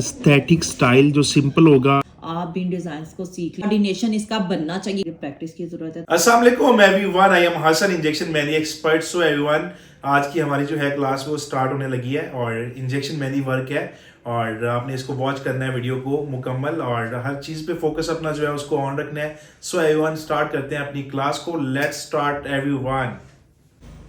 Aesthetic style जो simple होगा। आप भी इन डिजाइन को सीख लें, कोऑर्डिनेशन इसका बनना चाहिए, प्रैक्टिस की जरूरत है। अस्सलाम वालेकुम everyone, I am Hasan injection mehndi expert. So everyone, आज की हमारी जो है क्लास वो स्टार्ट होने लगी है और इंजेक्शन मेहंदी वर्क है और आपने इसको वॉच करना है वीडियो को मुकम्मल और हर चीज़ पे फोकस अपना जो है उसको ऑन रखना है। सो एवरीवन, स्टार्ट करते हैं अपनी क्लास को। Let's start everyone.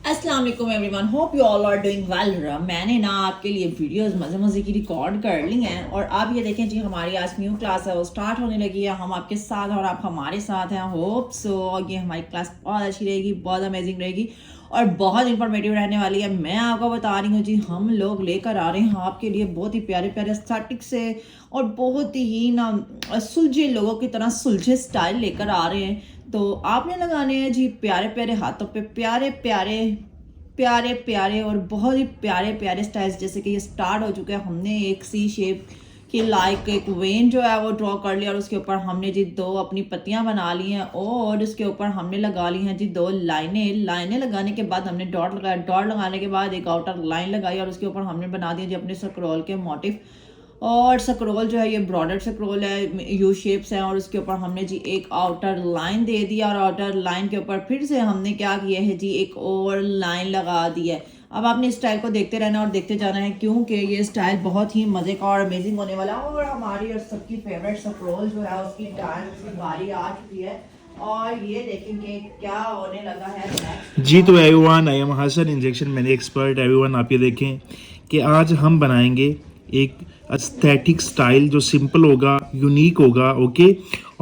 अस्सलाम वालेकुम everyone, hope you all are doing well. मैंने ना आपके लिए वीडियोस मज़े मज़े की रिकॉर्ड कर ली हैं और आप ये देखें जी, हमारी आज न्यू क्लास है वो स्टार्ट होने लगी है। हम आपके साथ और आप हमारे साथ हैं। होप सो ये हमारी क्लास बहुत अच्छी रहेगी, बहुत अमेजिंग रहेगी और बहुत इंफॉर्मेटिव रहने वाली है। मैं आपको बता रही हूँ जी, हम लोग लेकर आ रहे हैं आपके लिए बहुत ही प्यारे प्यारे स्टैटिक से और बहुत ही ना सुलझे लोगों की तरह सुलझे स्टाइल लेकर आ रहे हैं। तो आपने लगाने हैं जी प्यारे प्यारे हाथों पे प्यारे प्यारे प्यारे प्यारे और बहुत ही प्यारे प्यारे स्टाइल्स। जैसे कि ये स्टार्ट हो चुका है, हमने एक सी शेप की लाइक एक वेन जो है वो ड्रॉ कर लिया और उसके ऊपर हमने जी दो अपनी पत्तियां बना ली हैं और उसके ऊपर हमने लगा ली हैं जी दो लाइनें लगाने के बाद हमने डॉट लगाया, डॉट लगाने के बाद एक आउटर लाइन लगाई और उसके ऊपर हमने बना दिया जी अपने स्क्रॉल के मोटिव। और स्क्रॉल जो है ये ब्रॉडर स्क्रॉल है, यू शेप्स हैं और उसके ऊपर हमने जी एक आउटर लाइन दे दिया और आउटर लाइन के ऊपर फिर से हमने क्या किया है जी एक और लाइन लगा दी है। अब आपने इस स्टाइल को देखते रहना और देखते जाना है क्योंकि ये स्टाइल बहुत ही मजे का और अमेजिंग होने वाला है। और हमारी और सबकी फेवरेट स्क्रॉल जो है उसकी डांस की बारी आ चुकी है और ये देखेंगे क्या होने लगा है next। जी तो everyone, I am Hasan injection mehndi expert. Everyone, आप ये देखें कि आज हम बनाएंगे एक एस्थेटिक स्टाइल जो सिंपल होगा, यूनिक होगा। ओके,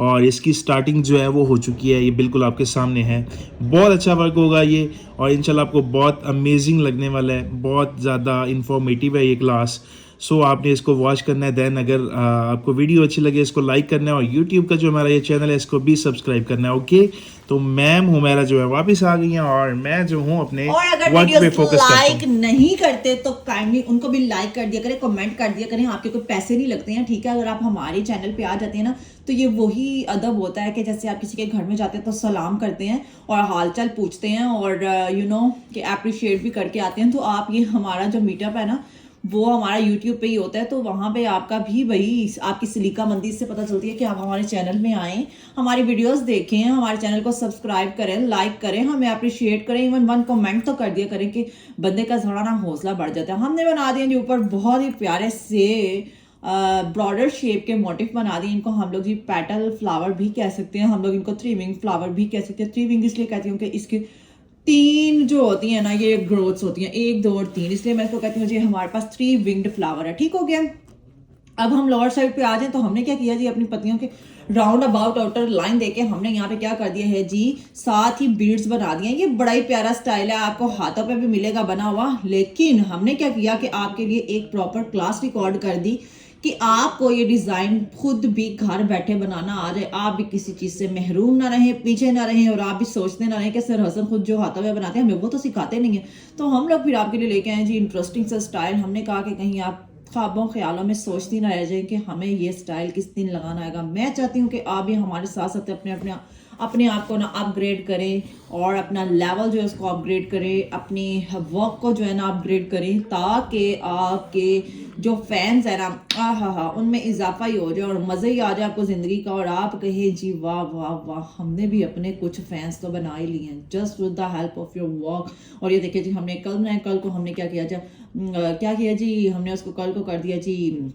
और इसकी स्टार्टिंग जो है वो हो चुकी है, ये बिल्कुल आपके सामने है। बहुत अच्छा वर्क होगा ये और इंशाल्लाह आपको बहुत अमेजिंग लगने वाला है, बहुत ज़्यादा इंफॉर्मेटिव है ये क्लास। सो आपने इसको वॉच करना है। देन अगर आपको वीडियो अच्छी लगे इसको लाइक करना है और यूट्यूब का जो हमारा ये चैनल है इसको भी सब्सक्राइब करना है। ओके, तो मैम हुमैरा जो है वापस आ गई हैं और मैं जो हूँ अपने और अगर वर्क पे फोकस करता लाइक हूँ। नहीं करते तो काइंडली उनको भी लाइक कर दिया करें, कमेंट कर दिया करें। आपके कोई पैसे नहीं लगते हैं, ठीक है। अगर आप हमारे चैनल पे आ जाते हैं ना तो ये वही अदब होता है कि जैसे आप किसी के घर में जाते हैं तो सलाम करते हैं और हालचाल पूछते हैं और यू नो कि अप्रिशिएट भी करके आते हैं। तो आप ये हमारा जो मीटअप है ना वो हमारा यूट्यूब पे ही होता है, तो वहाँ पे आपका भी वही आपकी सलीका मंदी से पता चलती है कि आप हमारे चैनल में आएँ, हमारी वीडियोस देखें, हमारे चैनल को सब्सक्राइब करें, लाइक करें, हमें अप्रिशिएट करें, इवन वन कमेंट तो कर दिया करें कि बंदे का थोड़ा ना हौसला बढ़ जाता है। हमने बना दिया जी ऊपर बहुत ही प्यारे से ब्रॉडर शेप के मोटिव बना दिए। इनको हम लोग जी पेटल फ्लावर भी कह सकते हैं, हम लोग इनको थ्री विंग फ्लावर भी कह सकते हैं। थ्री विंग इसलिए कहती हूँ कि इसके तीन जो होती है ना ये ग्रोथ्स होती हैं, एक दो और तीन, इसलिए मैं इसको कहती हूँ जी हमारे पास थ्री विंग्ड फ्लावर है। ठीक हो गया। अब हम लोअर साइड पे आ जाएं तो हमने क्या किया जी अपनी पत्तियों के राउंड अबाउट आउटर लाइन देके हमने यहाँ पे क्या कर दिया है जी साथ ही बीड्स बना दिए। ये बड़ा ही प्यारा स्टाइल है, आपको हाथों पे भी मिलेगा बना हुआ। लेकिन हमने क्या किया कि आपके लिए एक प्रॉपर क्लास रिकॉर्ड कर दी कि आपको ये डिजाइन खुद भी घर बैठे बनाना आ जाए, आप भी किसी चीज से महरूम ना रहे, पीछे ना रहे और आप भी सोचते ना रहे कि सर हसन खुद जो हाथों में बनाते हैं हमें वो तो सिखाते नहीं है। तो हम लोग फिर आपके लिए लेके आए जी इंटरेस्टिंग सा स्टाइल। हमने कहा कि कहीं आप ख्वाबों ख्यालों में सोचती ना रह जाए कि हमें ये स्टाइल किस दिन लगाना आएगा। मैं चाहती हूँ कि आप भी हमारे साथ साथ अपने आप को ना अपग्रेड करें और अपना लेवल जो है उसको अपग्रेड करें, अपनी वर्क को जो है ना अपग्रेड करें, ताकि आपके जो फैंस है ना हा उनमें इजाफा ही हो जाए और मज़े ही आ जाए आपको ज़िंदगी का और आप कहे जी वाह वाह वाह, हमने भी अपने कुछ फैंस तो बना ही लिए हैं just with the help of your work. और ये देखिए जी हमने कल बनाया, कल को हमने क्या किया जी हमने उसको कल को कर दिया जी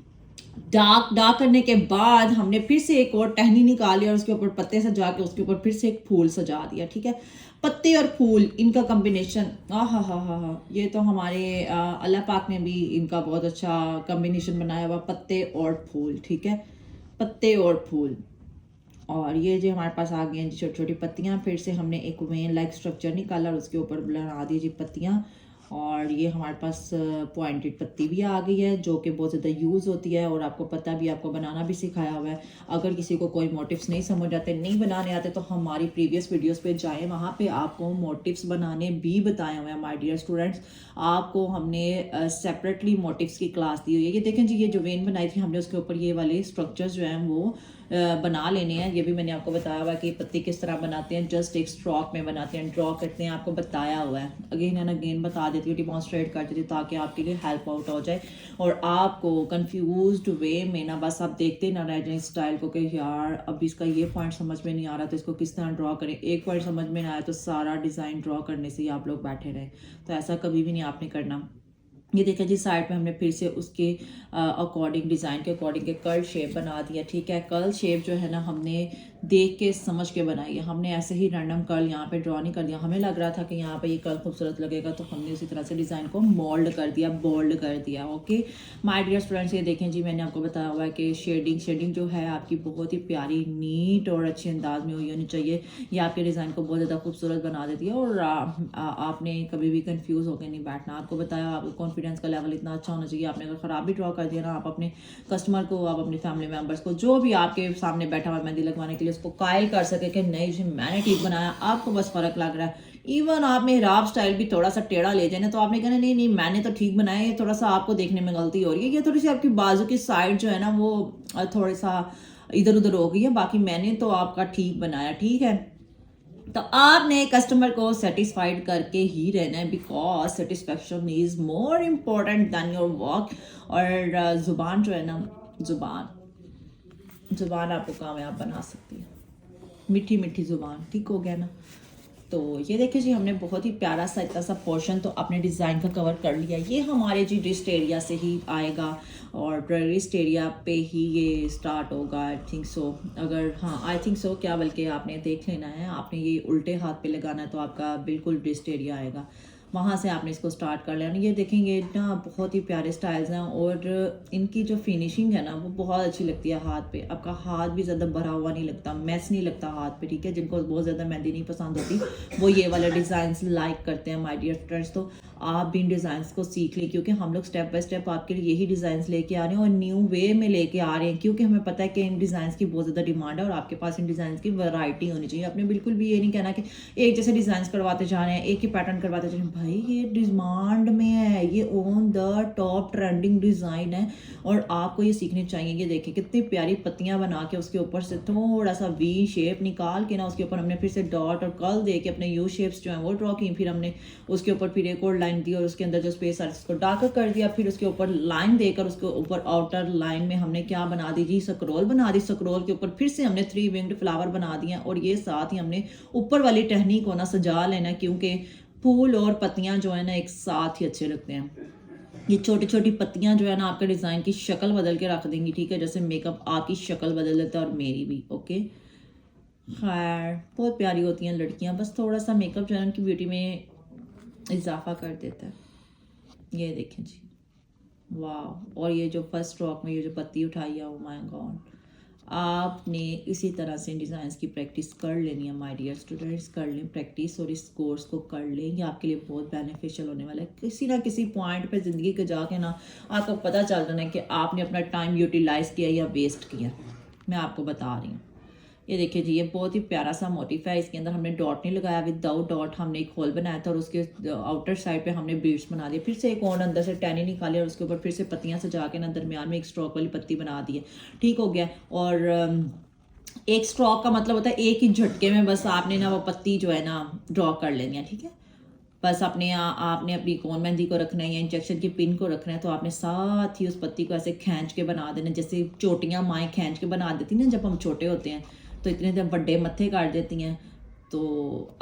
डार्क करने के बाद हमने फिर से एक और टहनी निकाली और उसके ऊपर पत्ते सजा के उसके ऊपर फिर से एक फूल सजा दिया। ठीक है, पत्ते और फूल इनका कॉम्बिनेशन हा ये तो हमारे अल्लाह पाक ने भी इनका बहुत अच्छा कॉम्बिनेशन बनाया हुआ, पत्ते और फूल। ठीक है, पत्ते और फूल। और ये जो हमारे पास आ गई हैं छोटी छोटी पत्तियां, फिर से हमने एक वेन लाइक स्ट्रक्चर निकाला और उसके ऊपर बना दी जी पत्तियां। और ये हमारे पास पॉइंटेड पत्ती भी आ गई है जो कि बहुत ज़्यादा यूज़ होती है और आपको पता भी, आपको बनाना भी सिखाया हुआ है। अगर किसी को कोई मोटिव्स नहीं समझ आते, नहीं बनाने आते तो हमारी प्रीवियस वीडियोस पे जाएं, वहाँ पे आपको मोटिव्स बनाने भी बताए हुए हैं माय डियर स्टूडेंट्स। आपको हमने सेपरेटली मोटिव्स की क्लास दी हुई है। ये देखें जी, ये जो वेन बनाई थी हमने उसके ऊपर ये वाले स्ट्रक्चर्स जो हैं वो बना लेने हैं। ये भी मैंने आपको बताया हुआ है कि पत्ती किस तरह बनाते हैं, जस्ट एक स्ट्रोक में बनाते हैं, ड्रॉ करते हैं, आपको बताया हुआ है। अगेन एंड अगेन बता देती हूँ, डिमॉन्स्ट्रेट कर देती हूँ ताकि आपके लिए हेल्प आउट हो जाए और आपको कंफ्यूज्ड वे में ना बस आप देखते ना रह जाए स्टाइल को कि यार अब इसका ये पॉइंट समझ में नहीं आ रहा तो इसको किस तरह ड्रॉ करें। एक पॉइंट समझ में ना आया तो सारा डिज़ाइन ड्रॉ करने से ही आप लोग बैठे रहें, तो ऐसा कभी भी नहीं आपने करना। ये देखा जी साइड पे हमने फिर से उसके अकॉर्डिंग डिज़ाइन के अकॉर्डिंग के कर्ल शेप बना दिया। ठीक है, कर्ल शेप जो है ना हमने देख के समझ के बनाई है, हमने ऐसे ही रैंडम कर्ल यहाँ पे ड्रॉ नहीं कर दिया। हमें लग रहा था कि यहाँ पे ये कर्ल खूबसूरत लगेगा तो हमने उसी तरह से डिज़ाइन को मोल्ड कर दिया, बोल्ड कर दिया। ओके माय डियर स्टूडेंट्स, ये देखें जी मैंने आपको बताया हुआ है कि शेडिंग जो है आपकी बहुत ही प्यारी, नीट और अच्छे अंदाज में हुई होनी चाहिए। ये आपके डिज़ाइन को बहुत ज़्यादा खूबसूरत बना देती है और आपने कभी भी कंफ्यूज होकर नहीं बैठना। आपको बताया आपको कॉन्फिडेंस का लेवल इतना अच्छा होना चाहिए। आपने अगर ख़राब भी ड्रॉ कर दिया ना, आप अपने कस्टमर को, आप अपने फैमिली मेम्बर्स को, जो भी आपके सामने बैठा हुआ मेहंदी लगवाने के लिए, उसको कायल कर सके कि नहीं जी मैंने ठीक बनाया, आपको बस फ़र्क लग रहा है। इवन आप मेहराब स्टाइल भी थोड़ा सा टेढ़ा ले जाए ना तो आपने कहना नहीं मैंने तो ठीक बनाया, ये थोड़ा सा आपको देखने में गलती हो रही है, ये थोड़ी सी आपकी बाजू की साइड जो है ना वो थोड़ा सा इधर उधर हो गई है, बाकी मैंने तो आपका ठीक बनाया। ठीक है, तो आपने कस्टमर को सेटिस्फाइड करके ही रहना है, because satisfaction is more important than your work. और ज़ुबान जो है ना, ज़ुबान आपको कामयाब बना सकती है, मीठी मीठी ज़ुबान। ठीक हो गया ना। तो ये देखिए जी हमने बहुत ही प्यारा सा इतना सा पोर्शन तो अपने डिज़ाइन का कवर कर लिया। ये हमारे जी रिस्ट एरिया से ही आएगा और रिस्ट एरिया पे ही ये स्टार्ट होगा, आई थिंक सो। अगर हाँ आई थिंक सो क्या, बल्कि आपने देख लेना है, आपने ये उल्टे हाथ पे लगाना है तो आपका बिल्कुल रिस्ट एरिया आएगा, वहाँ से आपने इसको स्टार्ट कर लेना। ये देखेंगे ना बहुत ही प्यारे स्टाइल्स हैं और इनकी जो फिनिशिंग है ना वो बहुत अच्छी लगती है हाथ पे। आपका हाथ भी ज़्यादा भरा हुआ नहीं लगता, मैस नहीं लगता हाथ पे। ठीक है, जिनको बहुत ज़्यादा मेहंदी नहीं पसंद होती वो ये वाले डिज़ाइंस लाइक करते हैं माय डियर फ्रेंड्स। तो आप भी इन डिज़ाइंस को सीख लें क्योंकि हम लोग स्टेप बाय स्टेप आपके लिए यही डिज़ाइंस लेके आ रहे हैं और न्यू वे में लेके आ रहे हैं, क्योंकि हमें पता है कि इन डिज़ाइंस की बहुत ज़्यादा डिमांड है और आपके पास इन डिज़ाइंस की वैरायटी होनी चाहिए। आपने बिल्कुल भी ये नहीं कहना कि एक जैसे डिज़ाइंस करवाते जा रहे हैं, एक ही पैटर्न करवाते जा रहे हैं। भाई ये डिमांड में है, ये on the top trending design है और आपको ये सीखने चाहिए। ये देखिए कितनी प्यारी पत्तियाँ बना के उसके ऊपर से थोड़ा सा वी शेप निकाल के ना उसके ऊपर हमने फिर से डॉट और कर्ल दे के अपने यू शेप्स जो हैं वो ड्रॉ की। फिर हमने उसके ऊपर फिर एक और लाइन दी और उसके अंदर जो स्पेस है उसको डार्क कर दिया। फिर उसके ऊपर लाइन देकर उसके ऊपर आउटर लाइन में हमने क्या बना दी जी, स्क्रॉल बना दी। स्क्रॉल के ऊपर फिर से हमने 3 विंग्ड फ्लावर बना दिए और ये साथ ही हमने ऊपर वाली टहनी को ना सजा लेना, क्योंकि फूल और पत्तियां जो है ना एक साथ ही अच्छे लगते हैं। ये छोटी छोटी पत्तियां जो है ना आपके डिज़ाइन की शक्ल बदल के रख देंगी। ठीक है, जैसे मेकअप आपकी शक्ल बदल देता है और मेरी भी। ओके, खैर बहुत प्यारी होती हैं लड़कियां, बस थोड़ा सा मेकअप जो है उनकी ब्यूटी में इजाफा कर देता है। ये देखें जी, वाह। और ये जो फर्स्ट स्ट्रोक में ये जो पत्ती उठाई है, ओ माय गॉड, आपने इसी तरह से डिज़ाइंस की प्रैक्टिस कर लेनी है माय डियर स्टूडेंट्स। कर लें प्रैक्टिस और इस कोर्स को कर लें, ये आपके लिए बहुत बेनिफिशियल होने वाला है। किसी ना किसी पॉइंट पे ज़िंदगी के जाके ना आपको पता चल जाना है कि आपने अपना टाइम यूटिलाइज़ किया या वेस्ट किया। मैं आपको बता रही हूँ। ये देखिए जी, ये बहुत ही प्यारा सा मोटिफ है। इसके अंदर हमने डॉट नहीं लगाया, विदाउट डॉट हमने एक होल बनाया था और उसके आउटर साइड पे हमने बीड्स बना दिए। फिर से एक और अंदर से टैनी निकाली और उसके ऊपर फिर से पत्तियां सजा के ना दरमियान में एक स्ट्रोक वाली पत्ती बना दी है। ठीक हो गया। और एक स्ट्रोक का मतलब होता है एक ही झटके में बस आपने ना वो पत्ती जो है ना ड्रॉ कर लेनी है। ठीक है, बस आपने अपनी कोन मेहंदी को रखना है या इंजेक्शन की पिन को रखना है तो आपने साथ ही उस पत्ती को ऐसे खींच के बना देना, जैसे चोटियाँ माएँ खींच के बना देती ना जब हम छोटे होते हैं तो इतने देर बड़े मत्थे काट देती हैं। तो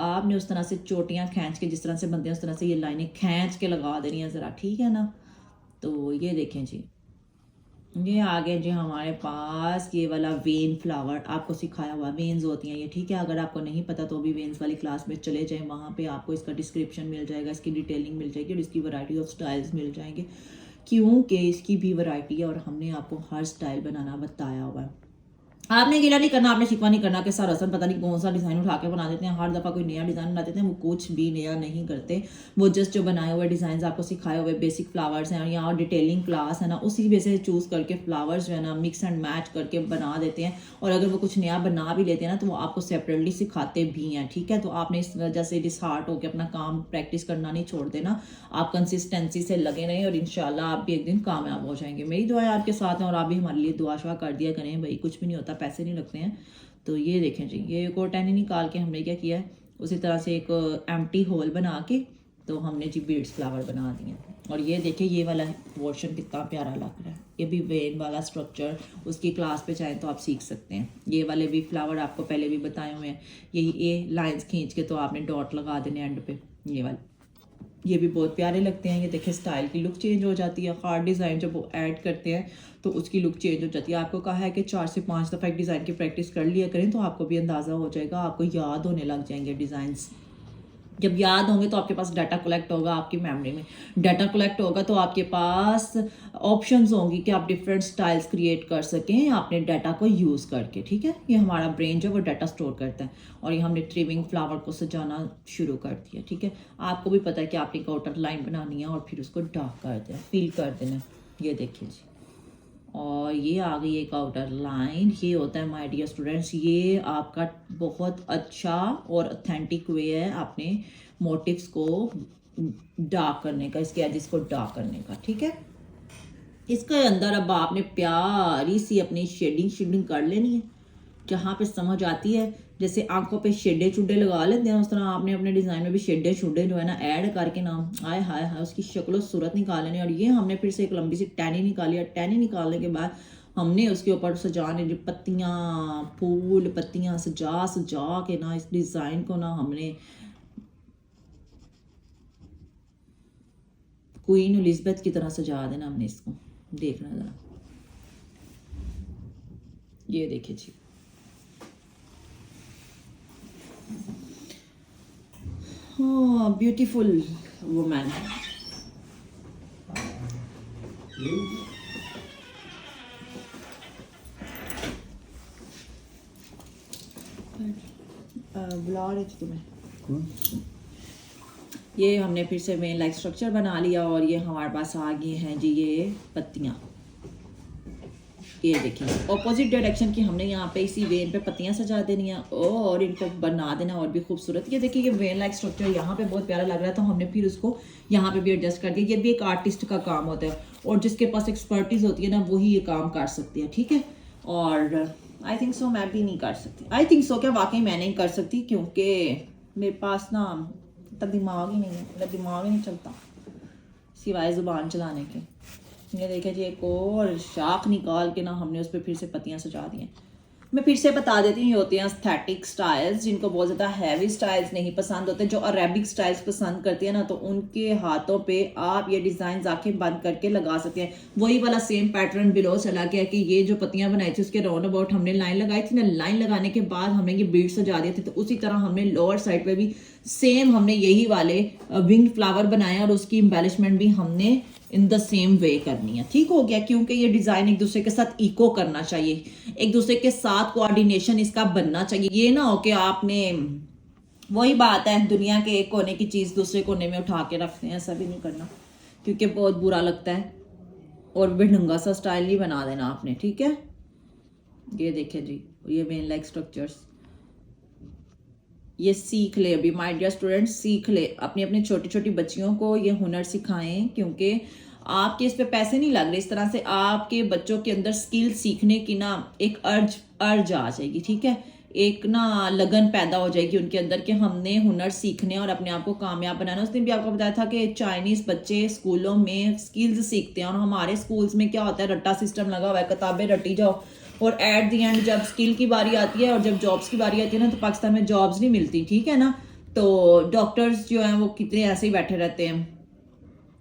आपने उस तरह से चोटियाँ खींच के जिस तरह से बनते हैं उस तरह से ये लाइनें खींच के लगा देनी है ज़रा। ठीक है ना। तो ये देखें जी, ये आ गए जी हमारे पास ये वाला वेन फ्लावर। आपको सिखाया हुआ वेन्स होती हैं ये। ठीक है, अगर आपको नहीं पता तो भी वेन्स वाली क्लास में चले जाएं, वहाँ पे आपको इसका डिस्क्रिप्शन मिल जाएगा, इसकी डिटेलिंग मिल जाएगी और इसकी वैरायटी ऑफ स्टाइल्स मिल जाएंगे, क्योंकि इसकी भी वैरायटी है और हमने आपको हर स्टाइल बनाना बताया हुआ है। आपने गिला नहीं करना, आपने शिकवा नहीं करना कि सर हसन पता नहीं कौन सा डिज़ाइन उठा के बना देते हैं, हर दफ़ा कोई नया डिज़ाइन बना देते हैं। वो कुछ भी नया नहीं करते, वो जस्ट जो बनाए हुए डिज़ाइन आपको सिखाए हुए बेसिक फ्लावर्स हैं या और डिटेलिंग क्लास है ना उसी वजह से चूज़ करके फ्लावर्स जो है ना मिक्स एंड मैच करके बना देते हैं। और अगर वो कुछ नया बना भी लेते हैं ना तो वो आपको सेपरेटली सिखाते भी हैं। ठीक है, तो आपने इस वजह से डिसहार्ट होकर अपना काम प्रैक्टिस करना नहीं छोड़ देना, आप कंसिस्टेंसी से लगे रहें और इंशाल्लाह आप भी एक दिन कामयाब हो जाएंगे। मेरी दुआएं आपके साथ हैं और आप भी हमारे लिए दुआ शुआ कर दिया करें। भाई कुछ भी नहीं होता, ज़्यादा पैसे नहीं लगते हैं। तो ये देखें जी, ये एक और टहनी निकाल के हमने क्या किया है, उसी तरह से एक एम्प्टी होल बना के तो हमने जी बीड्स फ्लावर बना दिए। और ये देखिए ये वाला पोर्शन कितना प्यारा लग रहा है, ये भी वेन वाला स्ट्रक्चर, उसकी क्लास पे चाहें तो आप सीख सकते हैं। ये वाले भी फ्लावर आपको पहले भी बताए हुए हैं, ये लाइंस खींच के तो आपने डॉट लगा देने एंड पे, ये वाले ये भी बहुत प्यारे लगते हैं। ये देखिए स्टाइल की लुक चेंज हो जाती है, हार्ड डिज़ाइन जब वो ऐड करते हैं तो उसकी लुक चेंज हो जाती है। आपको कहा है कि 4 से 5 दफ़ा एक डिज़ाइन की प्रैक्टिस कर लिया करें तो आपको भी अंदाज़ा हो जाएगा, आपको याद होने लग जाएंगे डिज़ाइंस। जब याद होंगे तो आपके पास डाटा कलेक्ट होगा, आपकी मेमोरी में डाटा कलेक्ट होगा तो आपके पास ऑप्शंस होंगी कि आप डिफरेंट स्टाइल्स क्रिएट कर सकें अपने डाटा को यूज़ करके। ठीक है, ये हमारा ब्रेन जो वो डाटा स्टोर करता है। और ये हमने ट्रिमिंग फ्लावर को सजाना शुरू कर दिया। ठीक है, आपको भी पता है कि आपने एक आउटर लाइन बनानी है और फिर उसको डार्क कर देना, फील कर देना। ये देखिए जी, और ये आ गई एक आउटर लाइन। ये होता है माय डियर स्टूडेंट्स, ये आपका बहुत अच्छा और ऑथेंटिक वे है अपने मोटिव्स को डार्क करने का, इसके एजेस को डार्क करने का। ठीक है, इसके अंदर अब आपने प्यारी सी अपनी शेडिंग कर लेनी है, जहाँ पे समझ आती है। जैसे आंखों पे शेडे चुडे लगा लेते हैं उस तरह आपने अपने डिज़ाइन में भी शेडे चुडे जो है ना ऐड करके ना आए हाय हाय उसकी शक्ल सूरत निकाल लेनी। और ये हमने फिर से एक लंबी सी टहनी निकाली, और टहनी निकालने के बाद हमने उसके ऊपर सजाने जो पत्तियाँ, फूल पत्तियाँ सजा के ना इस डिज़ाइन को ना हमने क्वीन एलिजाबेथ की तरह सजा देना हमने इसको। देखना ज़रा, ये देखिए जी, हाँ ब्यूटीफुल वुमन। बुला रही थी तुम्हें। ये हमने फिर से मेन लाइक स्ट्रक्चर बना लिया और ये हमारे पास आ गई हैं जी ये पत्तियाँ। ये देखिए ऑपोजिट डायरेक्शन की हमने यहाँ पे इसी वेन पे पत्तियाँ सजा देनी है और इनको बना देना और भी खूबसूरत। ये देखिए ये वेन लाइक स्ट्रक्चर यहाँ पे बहुत प्यारा लग रहा है तो हमने फिर उसको यहाँ पे भी एडजस्ट कर दिया। ये भी एक आर्टिस्ट का काम होता है और जिसके पास एक्सपर्टीज होती है ना वही ये काम कर सकती है। ठीक है, और आई थिंक सो मैं भी नहीं कर सकती। आई थिंक सो क्या वाकई मैं नहीं कर सकती, क्योंकि मेरे पास ना तब दिमाग ही नहीं है, मेरा दिमाग ही नहीं चलता सिवाय ज़ुबान चलाने के। ये देखिए जी एक और शाख निकाल के ना हमने उस पर फिर से पत्तियाँ सजा दी हैं। मैं फिर से बता देती हूँ, ये होते हैं एस्थेटिक स्टाइल्स, जिनको बहुत ज़्यादा हैवी स्टाइल्स नहीं पसंद होते, जो अरेबिक स्टाइल्स पसंद करती है ना तो उनके हाथों पे आप ये डिज़ाइन आंखें बंद करके लगा सकते हैं। वही वाला सेम पैटर्न बिलो चला गया कि ये जो पत्तियाँ बनाई थी उसके राउंड अबाउट हमने लाइन लगाई थी ना, लाइन लगाने के बाद हमने ये बीड सजा दिए थे। तो उसी तरह हमने लोअर साइड पर भी सेम हमने यही वाले विंग फ्लावर बनाए और उसकी एम्बेलिशमेंट भी हमने इन द सेम वे करनी है। ठीक हो गया, क्योंकि ये डिज़ाइन एक दूसरे के साथ इको करना चाहिए, एक दूसरे के साथ कोऑर्डिनेशन इसका बनना चाहिए। ये ना हो कि आपने वही बात है दुनिया के एक कोने की चीज़ दूसरे कोने में उठा के रखते हैं, ऐसा भी नहीं करना क्योंकि बहुत बुरा लगता है और बेढंगा सा स्टाइल नहीं बना देना आपने। ठीक है, ये देखिए जी ये मेन लाइक स्ट्रक्चर्स, ये सीख ले अभी माय डियर स्टूडेंट्स, सीख ले अपनी अपनी छोटी छोटी बच्चियों को ये हुनर सिखाएं, क्योंकि आपके इस पे पैसे नहीं लग रहे। इस तरह से आपके बच्चों के अंदर स्किल सीखने की ना एक अर्ज आ जाएगी। ठीक है, एक ना लगन पैदा हो जाएगी उनके अंदर कि हमने हुनर सीखने और अपने आप को कामयाब बनाना। उस दिन भी आपको बताया था कि चाइनीज़ बच्चे स्कूलों में स्किल्स सीखते हैं और हमारे स्कूल्स में क्या होता है, रट्टा सिस्टम लगा हुआ है, किताबें रटी जाओ और एट दी एंड जब स्किल की बारी आती है और जब जॉब्स की बारी आती है ना तो पाकिस्तान में जॉब्स नहीं मिलती। ठीक है ना, तो डॉक्टर्स जो हैं वो कितने ऐसे ही बैठे रहते हैं।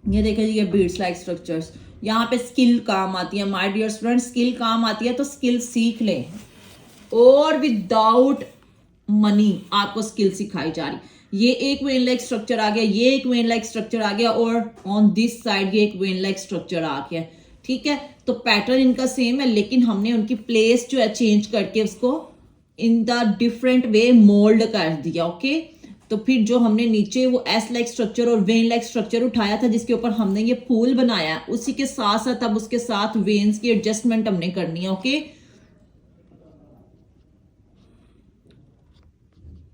ये देखिए ये बीड्स लाइक स्ट्रक्चर्स, यहाँ पे स्किल काम आती है माय डियर स्टूडेंट्स, स्किल काम आती है तो स्किल सीख लें और विदाउट मनी आपको स्किल सिखाई जा रही। ये एक वेन लाइक स्ट्रक्चर आ गया, ये एक वेन लाइक स्ट्रक्चर आ गया और ऑन दिस साइड ये एक वेन लाइक स्ट्रक्चर आ गया। ठीक है, तो पैटर्न इनका सेम है लेकिन हमने उनकी प्लेस जो है चेंज करके उसको in the different way mould कर दिया। ओके, तो फिर जो हमने नीचे वो एस लाइक स्ट्रक्चर और वेन लाइक स्ट्रक्चर उठाया था जिसके ऊपर हमने ये फूल बनाया, उसी के साथ साथ अब उसके साथ वेन्स की एडजस्टमेंट हमने करनी है। ओके,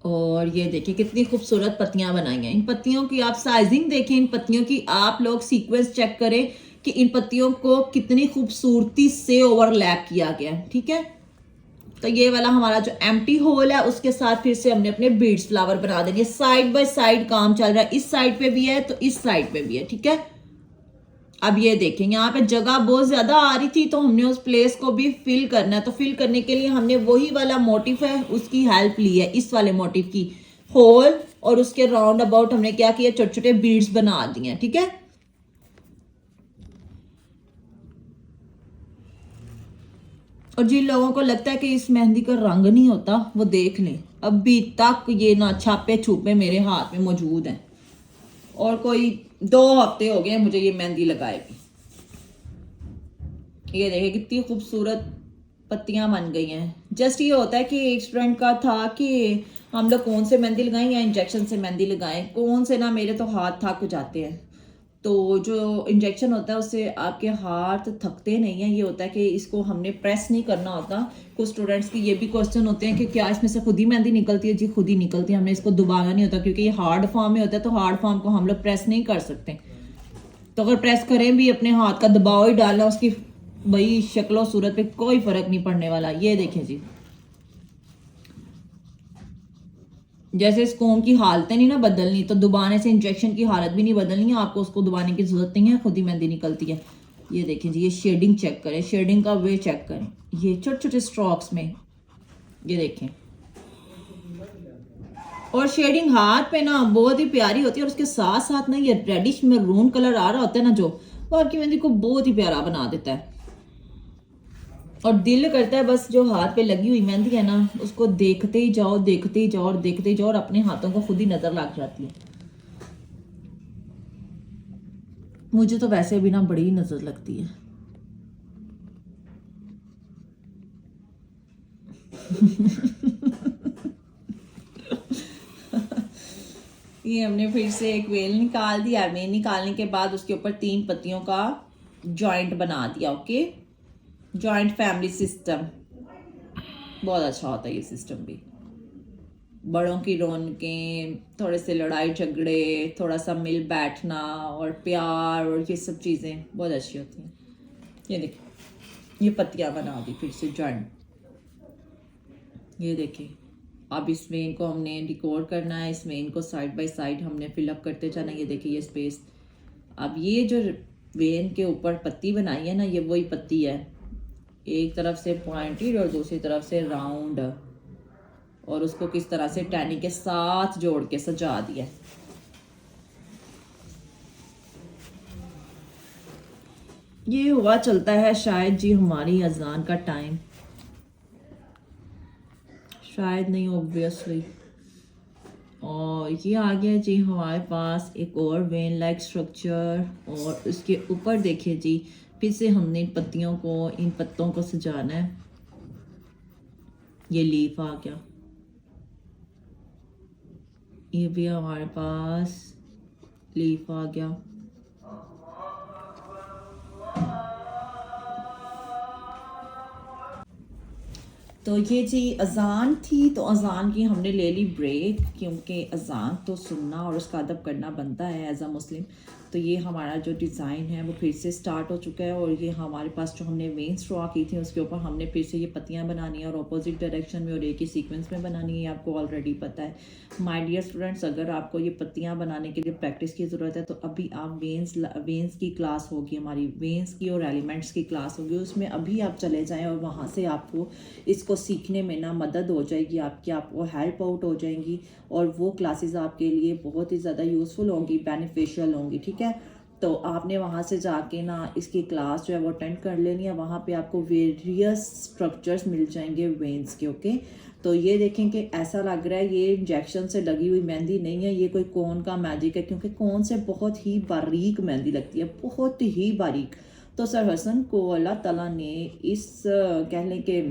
और ये देखिए कितनी खूबसूरत पत्तियां बनाई हैं। इन पत्तियों की आप साइजिंग देखें, इन पत्तियों की आप लोग सीक्वेंस चेक करें कि इन पत्तियों को कितनी खूबसूरती से ओवरलैप किया गया है। ठीक है, तो ये वाला हमारा जो एम्प्टी होल है उसके साथ फिर से हमने अपने बीड्स फ्लावर बना देंगे। साइड बाय साइड काम चल रहा है, इस साइड पे भी है तो इस साइड पे भी है, ठीक है। अब ये देखें यहाँ पे जगह बहुत ज्यादा आ रही थी तो हमने उस प्लेस को भी फिल करना है। तो फिल करने के लिए हमने वही वाला मोटिव है उसकी हेल्प ली है, इस वाले मोटिव की, होल, और उसके राउंड अबाउट हमने क्या किया, छोटे छोटे बीड्स बना दिए, ठीक है। और जिन लोगों को लगता है कि इस मेहंदी का रंग नहीं होता वो देख लें, अभी तक ये ना छापे छुपे मेरे हाथ में मौजूद हैं और कोई 2 हफ्ते हो गए मुझे ये मेहंदी लगाए भी। ये देखिए कितनी खूबसूरत पत्तियां बन गई हैं। जस्ट ये होता है कि एक स्टूडेंट का था कि हम लोग कौन से मेहंदी लगाएं या इंजेक्शन से मेहंदी लगाएं, कौन से ना मेरे तो हाथ थक जाते हैं। तो जो इंजेक्शन होता है उससे आपके हाथ थकते नहीं हैं, ये होता है कि इसको हमने प्रेस नहीं करना होता। कुछ स्टूडेंट्स की ये भी क्वेश्चन होते हैं कि क्या इसमें से खुद ही मेहंदी निकलती है? जी खुद ही निकलती है, हमने इसको दबाना नहीं होता क्योंकि ये हार्ड फॉर्म में होता है तो हार्ड फॉर्म को हम लोग प्रेस नहीं कर सकते। तो अगर प्रेस करें भी अपने हाथ का दबाव ही डालना, उसकी भाई शक्ल सूरत पे कोई फर्क नहीं पड़ने वाला। ये देखें जी, जैसे इस कोम की हालतें नहीं ना बदलनी तो दबाने से इंजेक्शन की हालत भी नहीं बदलनी है, आपको उसको दबाने की जरूरत नहीं है, खुद ही मेहंदी निकलती है। ये देखें जी, ये शेडिंग चेक करें, शेडिंग का वे चेक करें, ये छोटे छोटे स्ट्रोक्स में, ये देखें। और शेडिंग हाथ पे ना बहुत ही प्यारी होती है और उसके साथ साथ ना ये रेडिश मैरून कलर आ रहा होता है ना जो, वो आपकी मेहंदी को बहुत ही प्यारा बना देता है। और दिल करता है बस जो हाथ पे लगी हुई मेहंदी है ना उसको देखते ही जाओ, देखते ही जाओ और देखते ही जाओ, और अपने हाथों को खुद ही नजर लग जाती है। मुझे तो वैसे भी ना बड़ी ही नजर लगती है। ये हमने फिर से एक वेल निकाल दिया। वेल निकालने के बाद उसके ऊपर 3 पत्तियों का जॉइंट बना दिया। ओके, जॉइंट फैमिली सिस्टम बहुत अच्छा होता है ये सिस्टम भी। बड़ों की रौनकें, थोड़े से लड़ाई झगड़े, थोड़ा सा मिल बैठना और प्यार और ये सब चीज़ें बहुत अच्छी होती हैं। ये देखिए, ये पत्तियां बना दी फिर से जॉइंट। ये देखिए, अब इस वेन को हमने डिकोर करना है, इस वेन को साइड बाय साइड हमने फिलअप करते जाना। ये देखिए ये स्पेस। अब ये जो वेन के ऊपर पत्ती बनाई है ना, ये वही पत्ती है, एक तरफ से पॉइंटेड और दूसरी तरफ से राउंड, और उसको किस तरह से टैनी के साथ जोड़ के सजा दिया। ये हुआ चलता है शायद जी हमारी अजान का टाइम, शायद नहीं ऑब्वियसली। और ये आ गया जी हमारे पास एक और वेन लाइक स्ट्रक्चर, और उसके ऊपर देखिए जी फिर से हमने इन पत्तियों को, इन पत्तों को सजाना है। ये लीफ आ गया, ये भी हमारे पास लीफ आ गया। तो ये जी अजान थी, तो अजान की हमने ले ली ब्रेक, क्योंकि अजान तो सुनना और उसका अदब करना बनता है एज अ मुस्लिम। तो ये हमारा जो डिज़ाइन है वो फिर से स्टार्ट हो चुका है, और ये हमारे पास जो हमने वेन्स ड्रॉ की थी उसके ऊपर हमने फिर से ये पत्तियां बनानी है, और अपोजिट डायरेक्शन में और एक ही सीक्वेंस में बनानी है। ये आपको ऑलरेडी पता है। माय डियर स्टूडेंट्स, अगर आपको ये पत्तियां बनाने के लिए प्रैक्टिस की ज़रूरत है तो अभी आप वेन्स की क्लास होगी, हमारी वेन्स की और एलिमेंट्स की क्लास होगी, उसमें अभी आप चले जाएँ और वहाँ से आपको इसको सीखने में ना मदद हो जाएगी आपकी, आपको हेल्प आउट हो जाएंगी, और वो क्लासेस आपके लिए बहुत ही ज़्यादा यूज़फुल होंगी, बेनिफिशियल होंगी, ठीक है। तो आपने वहाँ से जाके ना इसकी क्लास जो है वो अटेंड कर लेनी है। वहाँ पे आपको वेरियस स्ट्रक्चर्स मिल जाएंगे वेन्स के। ओके, तो ये देखें कि ऐसा लग रहा है ये इंजेक्शन से लगी हुई मेहंदी नहीं है, ये कोई कोन का मैजिक है, क्योंकि कोन से बहुत ही बारीक मेहंदी लगती है, बहुत ही बारीक। तो सर हसन को अल्लाह ताला ने इस कह लें कि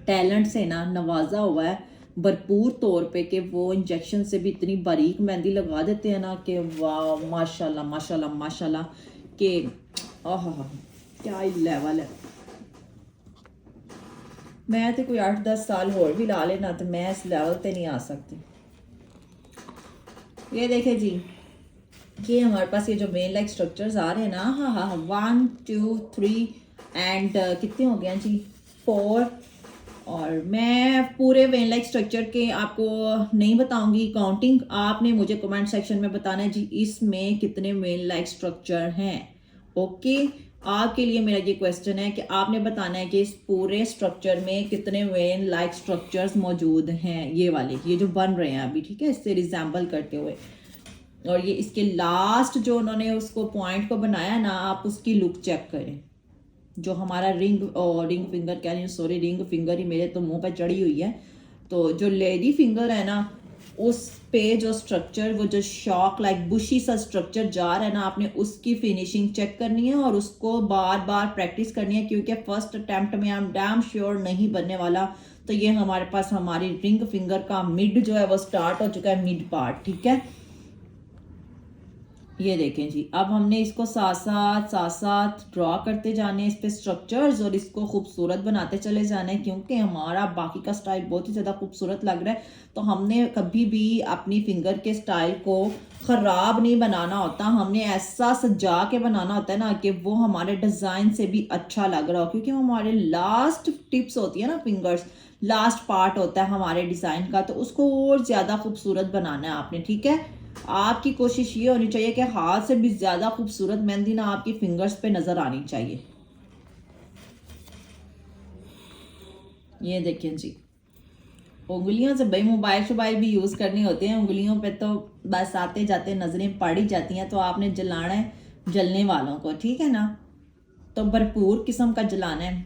टैलेंट से ना नवाजा हुआ है भरपूर तौर पे, कि वो इंजेक्शन से भी इतनी बारीक मेहंदी लगा देते हैं ना कि वाह माशाल्लाह माशाल्लाह माशाल्लाह, कि आह क्या ही लेवल है। मैं तो कोई 8-10 साल और भी ला लेना तो मैं इस लेवल पे नहीं आ सकती। ये देखे जी, ये हमारे पास ये जो मेन लाइक स्ट्रक्चर्स आ रहे हैं ना, हाँ हाँ 1 2 3 एंड कितने हो गए जी 4 और मैं पूरे वेन लाइक स्ट्रक्चर के आपको नहीं बताऊंगी काउंटिंग, आपने मुझे कमेंट सेक्शन में बताना है जी इसमें कितने वेन लाइक स्ट्रक्चर हैं। ओके, आपके लिए मेरा ये क्वेश्चन है कि आपने बताना है कि इस पूरे स्ट्रक्चर में कितने वेन लाइक स्ट्रक्चर्स मौजूद हैं, ये वाले ये जो बन रहे हैं अभी, ठीक है, इससे रिजेंबल करते हुए। और ये इसके लास्ट जो उन्होंने उसको पॉइंट को बनाया ना, आप उसकी लुक चेक करें। जो हमारा रिंग फिंगर कह रही हूँ, सॉरी रिंग फिंगर ही मेरे तो मुंह पे चढ़ी हुई है। तो जो लेडी फिंगर है ना, उस पे जो स्ट्रक्चर, वो जो शॉक लाइक बुशी सा स्ट्रक्चर जा रहा है ना, आपने उसकी फिनिशिंग चेक करनी है और उसको बार बार प्रैक्टिस करनी है, क्योंकि फर्स्ट अटेम्प्ट में हम डैम श्योर नहीं बनने वाला। तो ये हमारे पास हमारी रिंग फिंगर का मिड जो है वो स्टार्ट हो चुका है, मिड पार्ट, ठीक है। ये देखें जी, अब हमने इसको साथ साथ ड्रॉ करते जाने इस पे स्ट्रक्चर्स, और इसको खूबसूरत बनाते चले जाने, क्योंकि हमारा बाकी का स्टाइल बहुत ही ज़्यादा खूबसूरत लग रहा है। तो हमने कभी भी अपनी फिंगर के स्टाइल को ख़राब नहीं बनाना होता, हमने ऐसा सजा के बनाना होता है ना कि वो हमारे डिज़ाइन से भी अच्छा लग रहा हो, क्योंकि हमारे लास्ट टिप्स होती है ना फिंगर्स, लास्ट पार्ट होता है हमारे डिज़ाइन का, तो उसको और ज़्यादा खूबसूरत बनाना है आपने, ठीक है। आपकी कोशिश ये होनी चाहिए कि हाथ से भी ज्यादा खूबसूरत मेहंदी ना आपकी फिंगर्स पे नजर आनी चाहिए। ये देखें जी, उंगलियों से भाई मोबाइल भी यूज करनी होती है, उंगलियों पे तो बस आते जाते नजरें पड़ ही जाती हैं। तो आपने जलाना है जलने वालों को, ठीक है ना, तो भरपूर किस्म का जलाना है,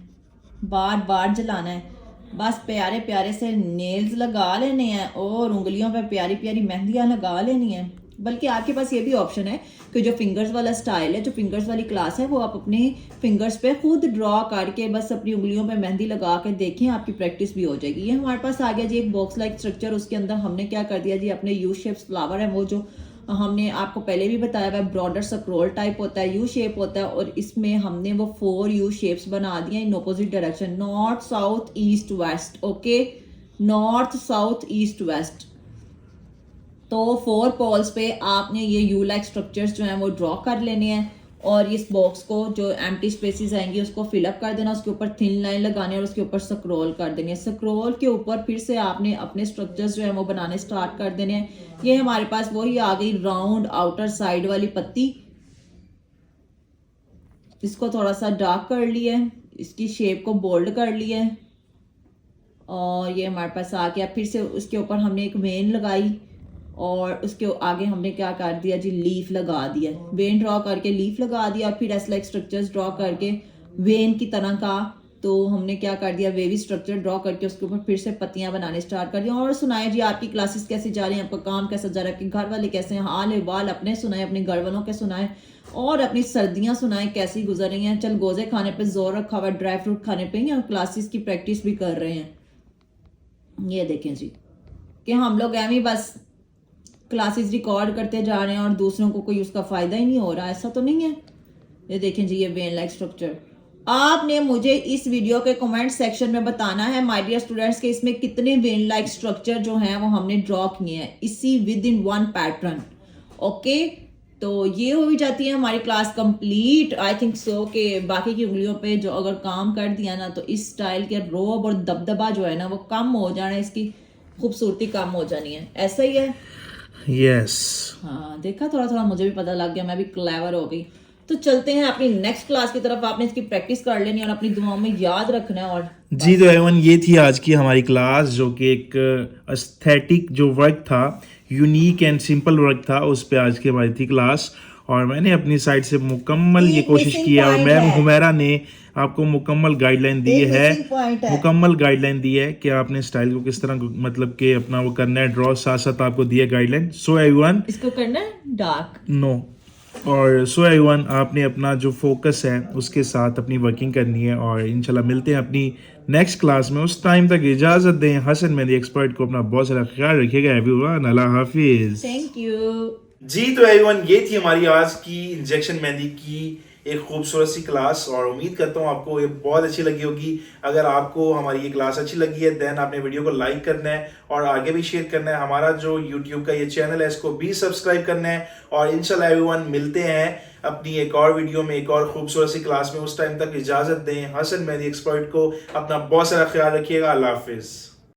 बार बार जलाना है। बस प्यारे प्यारे से नेल्स लगा लेने हैं और उंगलियों पे प्यारी प्यारी मेहंदियां लगा लेनी है। बल्कि आपके पास ये भी ऑप्शन है कि जो फिंगर्स वाला स्टाइल है, जो फिंगर्स वाली क्लास है, वो आप अपने फिंगर्स पे खुद ड्रॉ करके बस अपनी उंगलियों पे मेहंदी लगा के देखें, आपकी प्रैक्टिस भी हो जाएगी। ये हमारे पास आ गया जी एक बॉक्स लाइक स्ट्रक्चर। उसके अंदर हमने क्या कर दिया जी, अपने यू शेप्स फ्लावर है, वो जो हमने आपको पहले भी बताया हुआ, ब्रॉडर स्क्रोल टाइप होता है, यू शेप होता है, और इसमें हमने वो 4 यू शेप्स बना दिए in opposite direction, north south east west. Okay, north south east west. तो 4 पोल्स पे आपने ये यू लाइक स्ट्रक्चर्स जो हैं वो ड्रॉ कर लेने हैं, और इस बॉक्स को जो एम्प्टी स्पेसेस आएंगी उसको फिलअप कर देना, उसके ऊपर थिन लाइन लगानी और उसके ऊपर स्क्रॉल कर देनी है। स्क्रॉल के ऊपर फिर से आपने अपने स्ट्रक्चर्स जो है वो बनाने स्टार्ट कर देने हैं। ये हमारे पास वही आ गई राउंड आउटर साइड वाली पत्ती। इसको थोड़ा सा डार्क कर लिया, इसकी शेप को बोल्ड कर लिया, और ये हमारे पास आ गया। फिर से उसके ऊपर हमने एक वेन लगाई और उसके आगे हमने क्या कर दिया जी, लीफ लगा दिया, वेन ड्रॉ करके लीफ लगा दिया, फिर ऐसे लाइक स्ट्रक्चर्स ड्रॉ करके वेन की तरह का। तो हमने क्या कर दिया, वेवी स्ट्रक्चर ड्रॉ करके उसके ऊपर फिर से पत्तियां बनाने स्टार्ट कर दिया। और सुनाए जी आपकी क्लासेस कैसी जा रही हैं, आपका काम कैसा जा रहा है, कि घर वाले कैसे हैं, हाल अहवाल अपने सुनाए, अपने घर वालों के सुनाए, और अपनी सर्दियां सुनाए कैसी गुजर रही हैं। चल गोजे खाने पे जोर रखा हुआ, ड्राई फ्रूट खाने पे, या क्लासेस की प्रैक्टिस भी कर रहे हैं। ये देखें जी कि हम लोग एवं बस क्लासेस रिकॉर्ड करते जा रहे हैं और दूसरों को कोई उसका फायदा ही नहीं हो रहा, ऐसा तो नहीं है। ये देखें जी, ये वेन लाइक स्ट्रक्चर। आपने मुझे इस वीडियो के कमेंट सेक्शन में बताना है माय डियर स्टूडेंट्स के इसमें कितने वेन लाइक स्ट्रक्चर जो हैं वो हमने ड्रॉ किए हैं इसी with in one pattern. Okay, तो ये हो भी जाती है हमारी class complete. I think so कि बाकी की उंगलियों पे जो अगर काम कर दिया ना, तो इस स्टाइल के रोब और दबदबा जो है ना वो कम हो जाना, इसकी खूबसूरती कम हो जानी है, ऐसा ही है। यस हाँ, देखा, थोड़ा थोड़ा मुझे भी पता लग गया, मैं भी क्लेवर हो गई। तो चलते हैं अपनी नेक्स्ट क्लास की तरफ। आपने इसकी प्रैक्टिस कर लेनी और अपनी दुआओं में याद रखना है। और जी, तो एवन ये थी आज की हमारी क्लास, जो कि एक एस्थेटिक जो वर्क था, यूनिक एंड सिंपल वर्क था, उस पे आज की हमारी थी क्लास। और मैंने अपनी साइड से मुकम्मल ये कोशिश किया, और मैम हुमैरा ने आपको मुकम्मल गाइडलाइन दी है, मुकम्मल गाइडलाइन दी है कि आपने स्टाइल को किस तरह मतलब कि अपना वो करना है ड्रॉ, साथ साथ आपको दिया गाइडलाइन। सो एवरीवन, इसको करना है डार्क नो, और सो एवरीवन आपने अपना जो फोकस है उसके साथ अपनी वर्किंग करनी है, और इंशाल्लाह मिलते हैं अपनी नेक्स्ट क्लास में। उस टाइम तक इजाज़त दें। हसन मेहंदी एक्सपर्ट को अपना बहुत सारा ख्याल रखिएगा एवरीवन। अल्लाह हाफिज़। थैंक यू जी, तो एवरीवन ये थी हमारी आज की इंजेक्शन मेहंदी की एक खूबसूरत सी क्लास, और उम्मीद करता हूँ आपको ये बहुत अच्छी लगी होगी। अगर आपको हमारी ये क्लास अच्छी लगी है देन आपने वीडियो को लाइक करना है और आगे भी शेयर करना है। हमारा जो यूट्यूब का ये चैनल है इसको भी सब्सक्राइब करना है, और इंशाल्लाह एवरीवन मिलते हैं अपनी एक और वीडियो में एक और खूबसूरत सी क्लास में। उस टाइम तक इजाजत दें। हसन मेहदी एक्सपर्ट को अपना बहुत सारा ख्याल रखिएगा। अल्लाह हाफिज़।